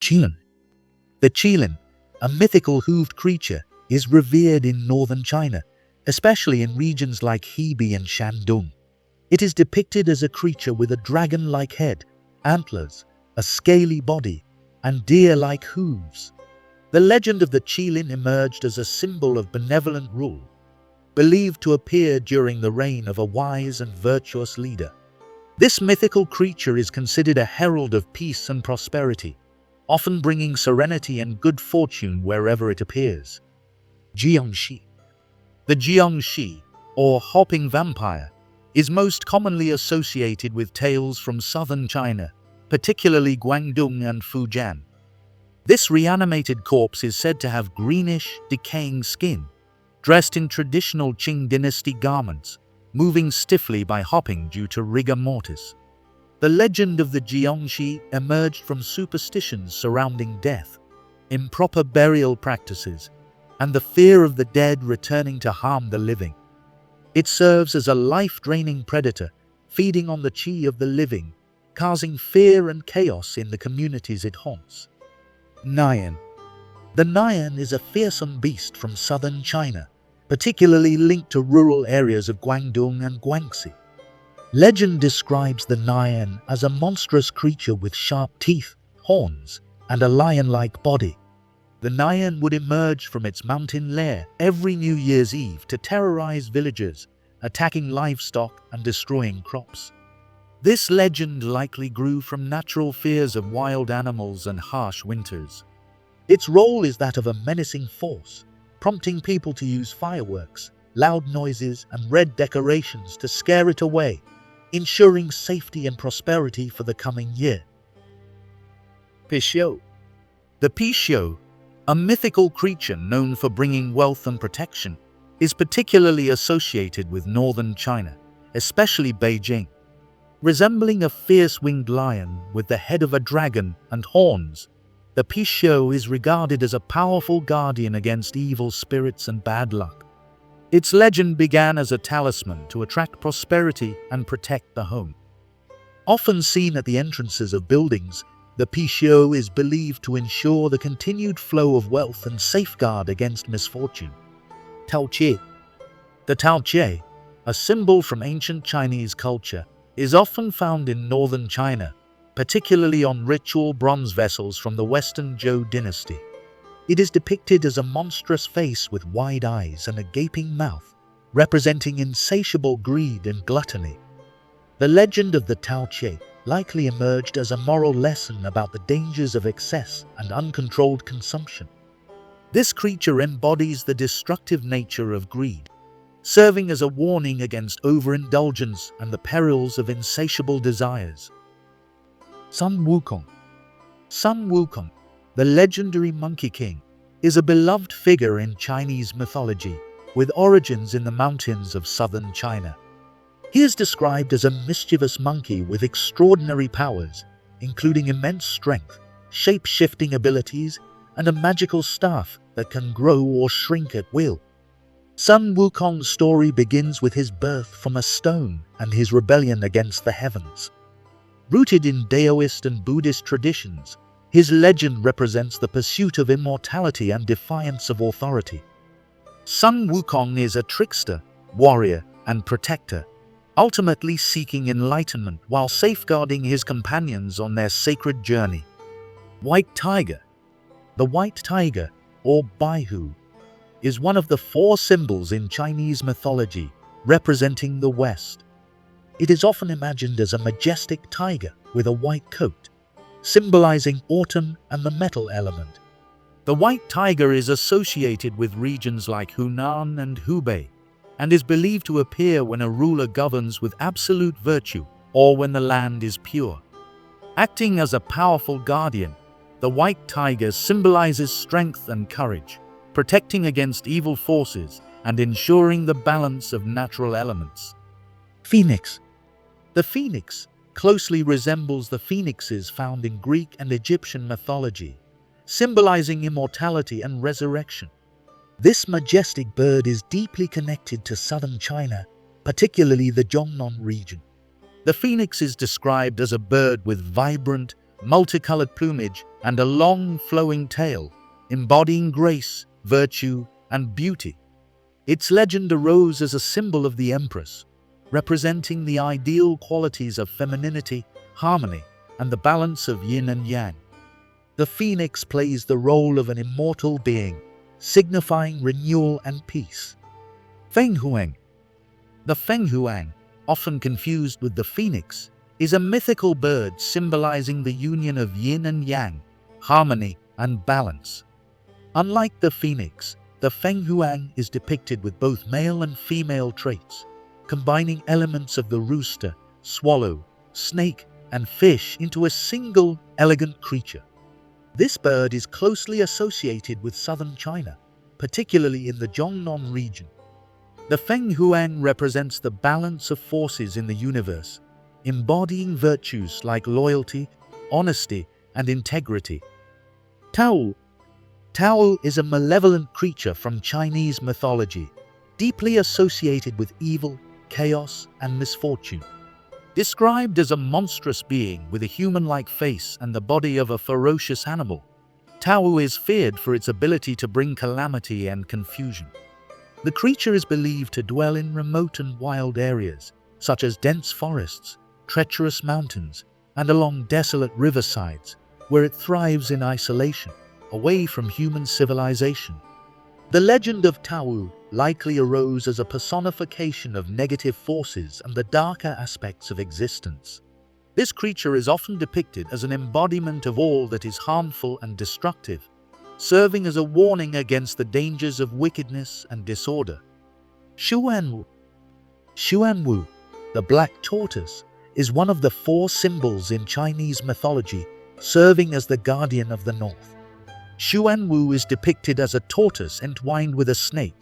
Qilin. The Qilin, a mythical hooved creature, is revered in northern China, especially in regions like Hebei and Shandong. It is depicted as a creature with a dragon-like head, antlers, a scaly body, and deer-like hooves. The legend of the Qilin emerged as a symbol of benevolent rule, believed to appear during the reign of a wise and virtuous leader. This mythical creature is considered a herald of peace and prosperity, often bringing serenity and good fortune wherever it appears. Jiangshi. The Jiangshi, or hopping vampire, is most commonly associated with tales from southern China, particularly Guangdong and Fujian. This reanimated corpse is said to have greenish, decaying skin, dressed in traditional Qing dynasty garments, moving stiffly by hopping due to rigor mortis. The legend of the Jiangshi emerged from superstitions surrounding death, improper burial practices, and the fear of the dead returning to harm the living. It serves as a life-draining predator, feeding on the qi of the living, causing fear and chaos in the communities it haunts. Nian. The Nian is a fearsome beast from southern China, particularly linked to rural areas of Guangdong and Guangxi. Legend describes the Nian as a monstrous creature with sharp teeth, horns, and a lion-like body. The Nian would emerge from its mountain lair every New Year's Eve to terrorize villagers, attacking livestock and destroying crops. This legend likely grew from natural fears of wild animals and harsh winters. Its role is that of a menacing force, prompting people to use fireworks, loud noises, and red decorations to scare it away, ensuring safety and prosperity for the coming year. Pixiu. The Pixiu, a mythical creature known for bringing wealth and protection, is particularly associated with northern China, especially Beijing. Resembling a fierce winged lion with the head of a dragon and horns, the Pixiu is regarded as a powerful guardian against evil spirits and bad luck. Its legend began as a talisman to attract prosperity and protect the home. Often seen at the entrances of buildings, the Pixiu is believed to ensure the continued flow of wealth and safeguard against misfortune. Taotie. The Taotie, a symbol from ancient Chinese culture, is often found in northern China, particularly on ritual bronze vessels from the Western Zhou dynasty. It is depicted as a monstrous face with wide eyes and a gaping mouth, representing insatiable greed and gluttony. The legend of the Taotie likely emerged as a moral lesson about the dangers of excess and uncontrolled consumption. This creature embodies the destructive nature of greed, serving as a warning against overindulgence and the perils of insatiable desires. Sun Wukong. Sun Wukong, the legendary Monkey King, is a beloved figure in Chinese mythology, with origins in the mountains of southern China. He is described as a mischievous monkey with extraordinary powers, including immense strength, shape-shifting abilities, and a magical staff that can grow or shrink at will. Sun Wukong's story begins with his birth from a stone and his rebellion against the heavens. Rooted in Taoist and Buddhist traditions, his legend represents the pursuit of immortality and defiance of authority. Sun Wukong is a trickster, warrior, and protector, ultimately seeking enlightenment while safeguarding his companions on their sacred journey. White Tiger. The white tiger, or Baihu, is one of the 4 symbols in Chinese mythology representing the West. It is often imagined as a majestic tiger with a white coat, symbolizing autumn and the metal element. The white tiger is associated with regions like Hunan and Hubei, and is believed to appear when a ruler governs with absolute virtue or when the land is pure. Acting as a powerful guardian, the white tiger symbolizes strength and courage, protecting against evil forces and ensuring the balance of natural elements. Phoenix. The phoenix closely resembles the phoenixes found in Greek and Egyptian mythology, symbolizing immortality and resurrection. This majestic bird is deeply connected to southern China, particularly the Zhongnan region. The phoenix is described as a bird with vibrant, multicolored plumage, and a long flowing tail, embodying grace, virtue, and beauty. Its legend arose as a symbol of the Empress, representing the ideal qualities of femininity, harmony, and the balance of yin and yang. The phoenix plays the role of an immortal being, signifying renewal and peace. Fenghuang. The Fenghuang, often confused with the phoenix, is a mythical bird symbolizing the union of yin and yang, harmony and balance. Unlike the phoenix, the Fenghuang is depicted with both male and female traits, combining elements of the rooster, swallow, snake, and fish into a single, elegant creature. This bird is closely associated with southern China, particularly in the Zhongnan region. The Fenghuang represents the balance of forces in the universe, embodying virtues like loyalty, honesty, and integrity. Taowu. Taowu is a malevolent creature from Chinese mythology, deeply associated with evil, chaos, and misfortune. Described as a monstrous being with a human-like face and the body of a ferocious animal, Taowu is feared for its ability to bring calamity and confusion. The creature is believed to dwell in remote and wild areas, such as dense forests, treacherous mountains, and along desolate riversides, where it thrives in isolation, away from human civilization. The legend of Taowu likely arose as a personification of negative forces and the darker aspects of existence. This creature is often depicted as an embodiment of all that is harmful and destructive, serving as a warning against the dangers of wickedness and disorder. Xuanwu. Xuanwu, the black tortoise, is one of the 4 symbols in Chinese mythology, serving as the guardian of the north. Xuanwu is depicted as a tortoise entwined with a snake,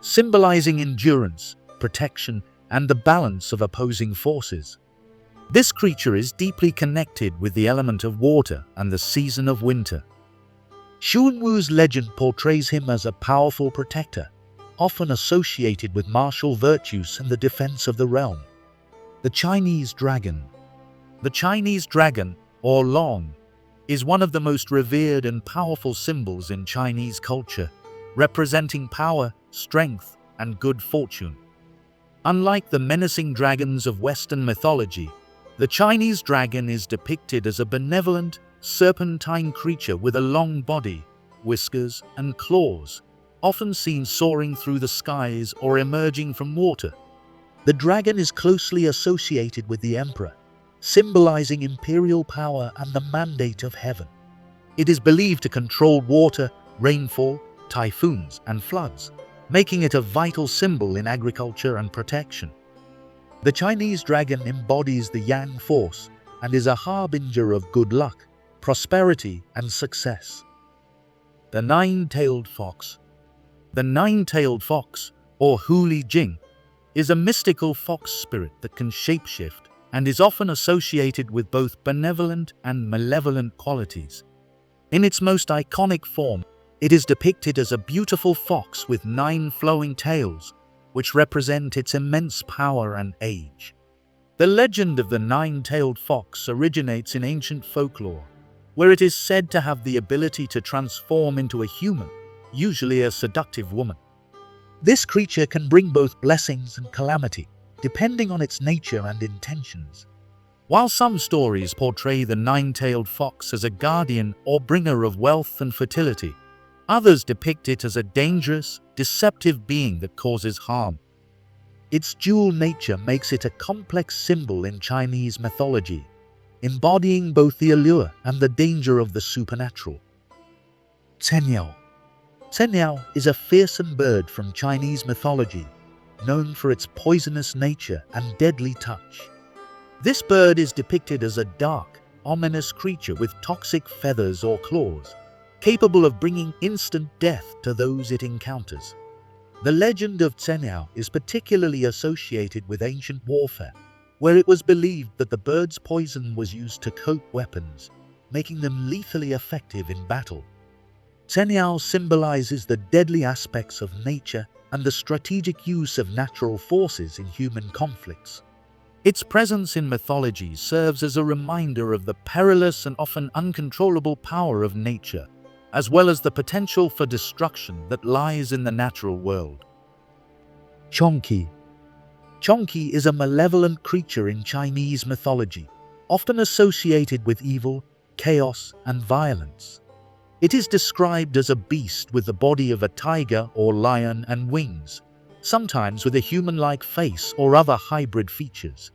symbolizing endurance, protection, and the balance of opposing forces. This creature is deeply connected with the element of water and the season of winter. Xuanwu's legend portrays him as a powerful protector, often associated with martial virtues and the defense of the realm. The Chinese dragon. The Chinese dragon, or long, is one of the most revered and powerful symbols in Chinese culture, representing power, strength, and good fortune. Unlike the menacing dragons of Western mythology, the Chinese dragon is depicted as a benevolent, serpentine creature with a long body, whiskers, and claws, often seen soaring through the skies or emerging from water. The dragon is closely associated with the emperor, symbolizing imperial power and the mandate of heaven. It is believed to control water, rainfall, typhoons, and floods, making it a vital symbol in agriculture and protection. The Chinese dragon embodies the Yang force and is a harbinger of good luck, prosperity, and success. The Nine-Tailed Fox. The Nine-Tailed Fox, or Huli Jing, is a mystical fox spirit that can shapeshift and is often associated with both benevolent and malevolent qualities. In its most iconic form, it is depicted as a beautiful fox with 9 flowing tails, which represent its immense power and age. The legend of the nine-tailed fox originates in ancient folklore, where it is said to have the ability to transform into a human, usually a seductive woman. This creature can bring both blessings and calamity, depending on its nature and intentions. While some stories portray the nine-tailed fox as a guardian or bringer of wealth and fertility, others depict it as a dangerous, deceptive being that causes harm. Its dual nature makes it a complex symbol in Chinese mythology, embodying both the allure and the danger of the supernatural. Zhenniao. Zhenniao is a fearsome bird from Chinese mythology, known for its poisonous nature and deadly touch. This bird is depicted as a dark, ominous creature with toxic feathers or claws, capable of bringing instant death to those it encounters. The legend of Zhenniao is particularly associated with ancient warfare, where it was believed that the bird's poison was used to coat weapons, making them lethally effective in battle. Zhenniao symbolizes the deadly aspects of nature and the strategic use of natural forces in human conflicts. Its presence in mythology serves as a reminder of the perilous and often uncontrollable power of nature, as well as the potential for destruction that lies in the natural world. Qiongqi. Qiongqi is a malevolent creature in Chinese mythology, often associated with evil, chaos, and violence. It is described as a beast with the body of a tiger or lion and wings, sometimes with a human-like face or other hybrid features.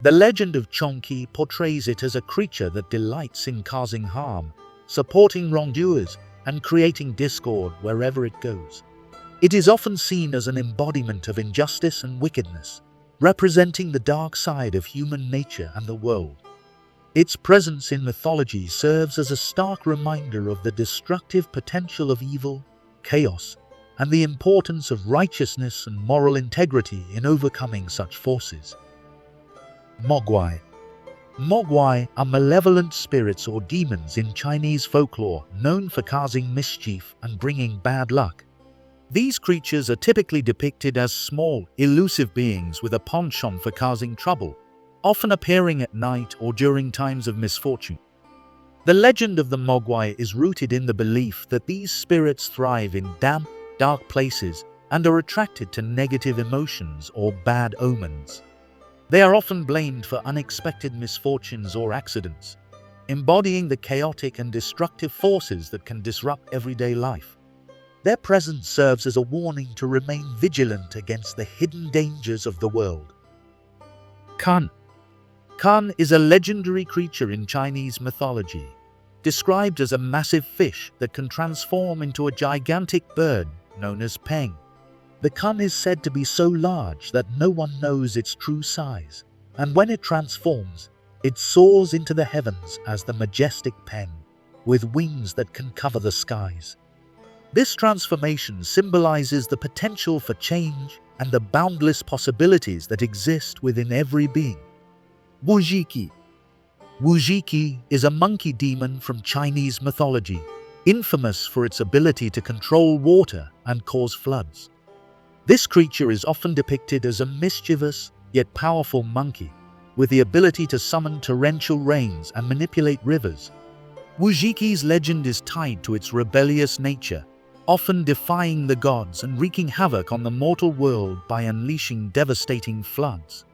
The legend of Qiongqi portrays it as a creature that delights in causing harm, supporting wrongdoers, and creating discord wherever it goes. It is often seen as an embodiment of injustice and wickedness, representing the dark side of human nature and the world. Its presence in mythology serves as a stark reminder of the destructive potential of evil, chaos, and the importance of righteousness and moral integrity in overcoming such forces. Mogwai. Mogwai are malevolent spirits or demons in Chinese folklore known for causing mischief and bringing bad luck. These creatures are typically depicted as small, elusive beings with a penchant for causing trouble, often appearing at night or during times of misfortune. The legend of the Mogwai is rooted in the belief that these spirits thrive in damp, dark places and are attracted to negative emotions or bad omens. They are often blamed for unexpected misfortunes or accidents, embodying the chaotic and destructive forces that can disrupt everyday life. Their presence serves as a warning to remain vigilant against the hidden dangers of the world. Kan. Kan is a legendary creature in Chinese mythology, described as a massive fish that can transform into a gigantic bird known as Peng. The Kun is said to be so large that no one knows its true size, and when it transforms, it soars into the heavens as the majestic Peng, with wings that can cover the skies. This transformation symbolizes the potential for change and the boundless possibilities that exist within every being. Wuzhiqi. Wuzhiqi is a monkey demon from Chinese mythology, infamous for its ability to control water and cause floods. This creature is often depicted as a mischievous yet powerful monkey, with the ability to summon torrential rains and manipulate rivers. Wuzhiqi's legend is tied to its rebellious nature, often defying the gods and wreaking havoc on the mortal world by unleashing devastating floods.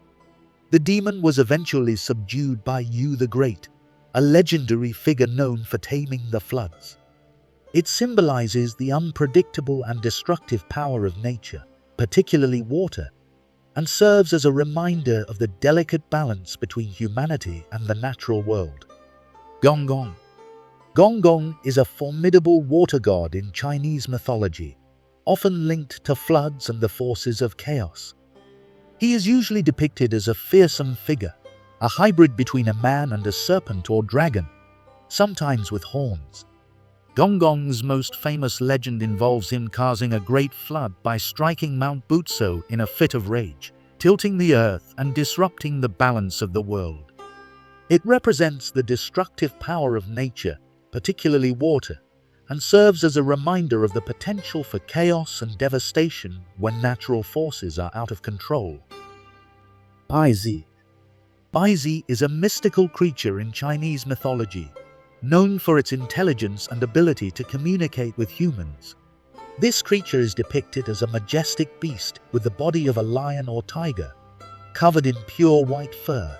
The demon was eventually subdued by Yu the Great, a legendary figure known for taming the floods. It symbolizes the unpredictable and destructive power of nature, particularly water, and serves as a reminder of the delicate balance between humanity and the natural world. Gonggong. Gonggong is a formidable water god in Chinese mythology, often linked to floods and the forces of chaos. He is usually depicted as a fearsome figure, a hybrid between a man and a serpent or dragon, sometimes with horns. Gonggong's most famous legend involves him causing a great flood by striking Mount Butsu in a fit of rage, tilting the earth and disrupting the balance of the world. It represents the destructive power of nature, particularly water, and serves as a reminder of the potential for chaos and devastation when natural forces are out of control. Bai Ze. Bai Ze is a mystical creature in Chinese mythology, known for its intelligence and ability to communicate with humans. This creature is depicted as a majestic beast with the body of a lion or tiger, covered in pure white fur,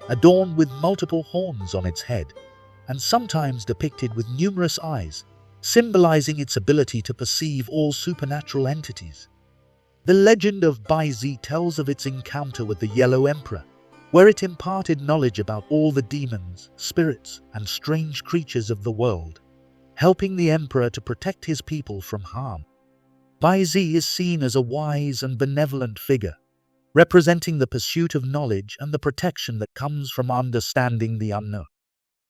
adorned with multiple horns on its head, and sometimes depicted with numerous eyes, symbolizing its ability to perceive all supernatural entities. The legend of Bai Ze tells of its encounter with the Yellow Emperor, where it imparted knowledge about all the demons, spirits, and strange creatures of the world, helping the emperor to protect his people from harm. Bai Ze is seen as a wise and benevolent figure, representing the pursuit of knowledge and the protection that comes from understanding the unknown.